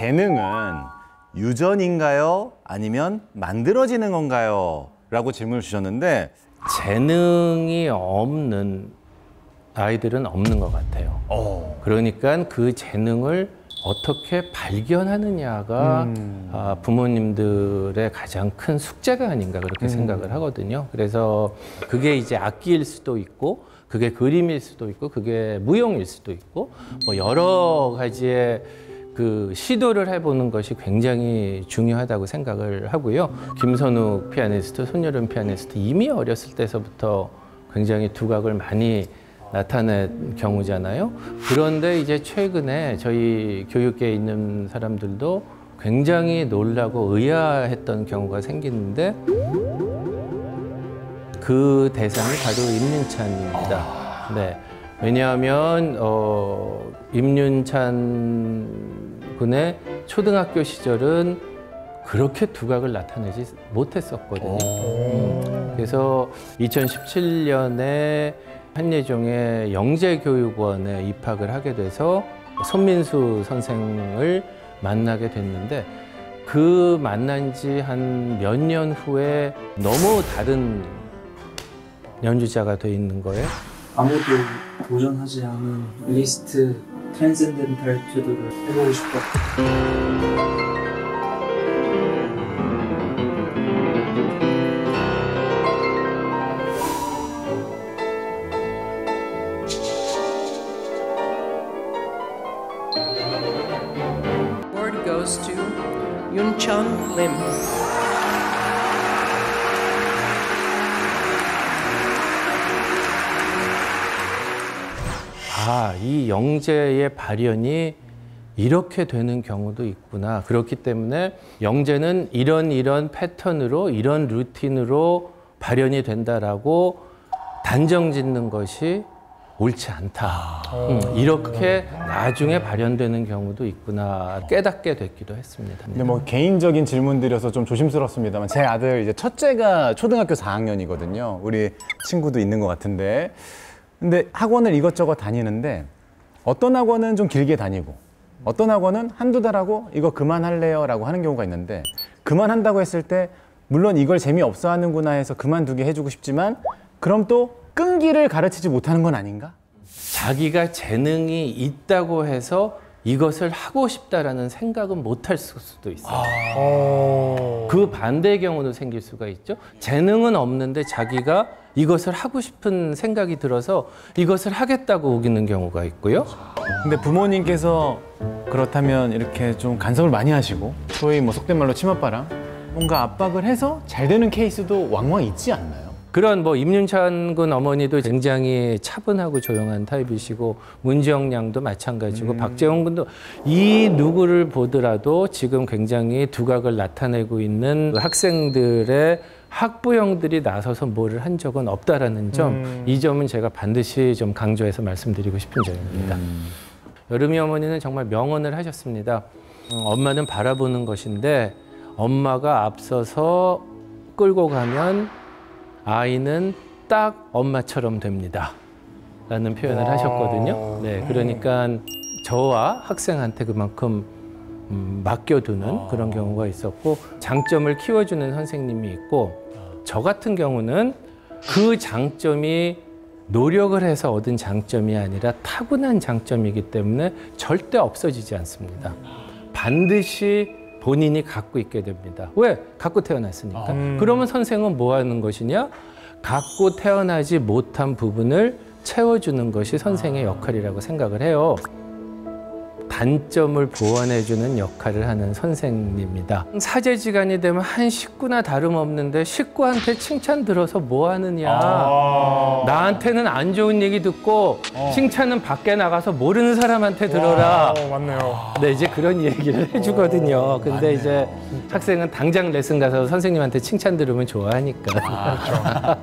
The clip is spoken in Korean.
재능은 유전인가요? 아니면 만들어지는 건가요? 라고 질문을 주셨는데 재능이 없는 아이들은 없는 것 같아요. 그러니까 그 재능을 어떻게 발견하느냐가 부모님들의 가장 큰 숙제가 아닌가 그렇게 생각을 하거든요. 그래서 그게 이제 악기일 수도 있고 그게 그림일 수도 있고 그게 무용일 수도 있고 뭐 여러 가지의 그 시도를 해보는 것이 굉장히 중요하다고 생각을 하고요. 김선욱 피아니스트, 손여름 피아니스트 이미 어렸을 때서부터 굉장히 두각을 많이 나타낸 경우잖아요. 그런데 이제 최근에 저희 교육계에 있는 사람들도 굉장히 놀라고 의아했던 경우가 생기는데 그 대상이 바로 임윤찬입니다. 네. 왜냐하면 임윤찬 군의 초등학교 시절은 그렇게 두각을 나타내지 못했었거든요. 그래서 2017년에 한예종의 영재교육원에 입학을 하게 돼서 손민수 선생을 만나게 됐는데 그 만난 지 한 몇 년 후에 너무 다른 연주자가 돼 있는 거예요. 아무도 도전하지 않은 리스트 트랜센덴탈 튜도를 해보고 싶어. Award goes to Yunchun Lim. 아, 이 영재의 발현이 이렇게 되는 경우도 있구나. 그렇기 때문에 영재는 이런 패턴으로 이런 루틴으로 발현이 된다라고 단정 짓는 것이 옳지 않다. 이렇게 나중에 발현되는 경우도 있구나 깨닫게 됐기도 했습니다. 근데 뭐 개인적인 질문드려서 좀 조심스럽습니다만 제 아들 이제 첫째가 초등학교 4학년이거든요. 우리 친구도 있는 것 같은데 근데 학원을 이것저것 다니는데 어떤 학원은 좀 길게 다니고 어떤 학원은 한두 달 하고 이거 그만할래요 라고 하는 경우가 있는데 그만한다고 했을 때 물론 이걸 재미없어 하는구나 해서 그만두게 해주고 싶지만 그럼 또 끈기를 가르치지 못하는 건 아닌가? 자기가 재능이 있다고 해서 이것을 하고 싶다라는 생각은 못할 수도 있어요. 그 반대의 경우도 생길 수가 있죠. 재능은 없는데 자기가 이것을 하고 싶은 생각이 들어서 이것을 하겠다고 우기는 경우가 있고요. 근데 부모님께서 그렇다면 이렇게 좀 간섭을 많이 하시고 소위 뭐 속된 말로 치맛바람 뭔가 압박을 해서 잘 되는 케이스도 왕왕 있지 않나요? 그런 뭐 임윤찬 군 어머니도 굉장히 차분하고 조용한 타입이시고 문지영 양도 마찬가지고 박재홍 군도 이 누구를 보더라도 지금 굉장히 두각을 나타내고 있는 학생들의 학부형들이 나서서 뭐를 한 적은 없다라는 점, 이 점은 제가 반드시 좀 강조해서 말씀드리고 싶은 점입니다. 여름이 어머니는 정말 명언을 하셨습니다. 엄마는 바라보는 것인데 엄마가 앞서서 끌고 가면 아이는 딱 엄마처럼 됩니다. 라는 표현을 하셨거든요. 네, 그러니까 저와 학생한테 그만큼 맡겨두는 그런 경우가 있었고 장점을 키워주는 선생님이 있고 저 같은 경우는 그 장점이 노력을 해서 얻은 장점이 아니라 타고난 장점이기 때문에 절대 없어지지 않습니다. 반드시 본인이 갖고 있게 됩니다. 왜? 갖고 태어났으니까. 그러면 선생은 뭐 하는 것이냐? 갖고 태어나지 못한 부분을 채워주는 것이 선생의 역할이라고 생각을 해요. 단점을 보완해주는 역할을 하는 선생님입니다. 사제지간이 되면 한 식구나 다름없는데 식구한테 칭찬 들어서 뭐 하느냐. 나한테는 안 좋은 얘기 듣고 칭찬은 밖에 나가서 모르는 사람한테 들어라. 맞네요. 네, 이제 그런 얘기를 해주거든요. 근데 맞네요. 이제 학생은 당장 레슨 가서 선생님한테 칭찬 들으면 좋아하니까.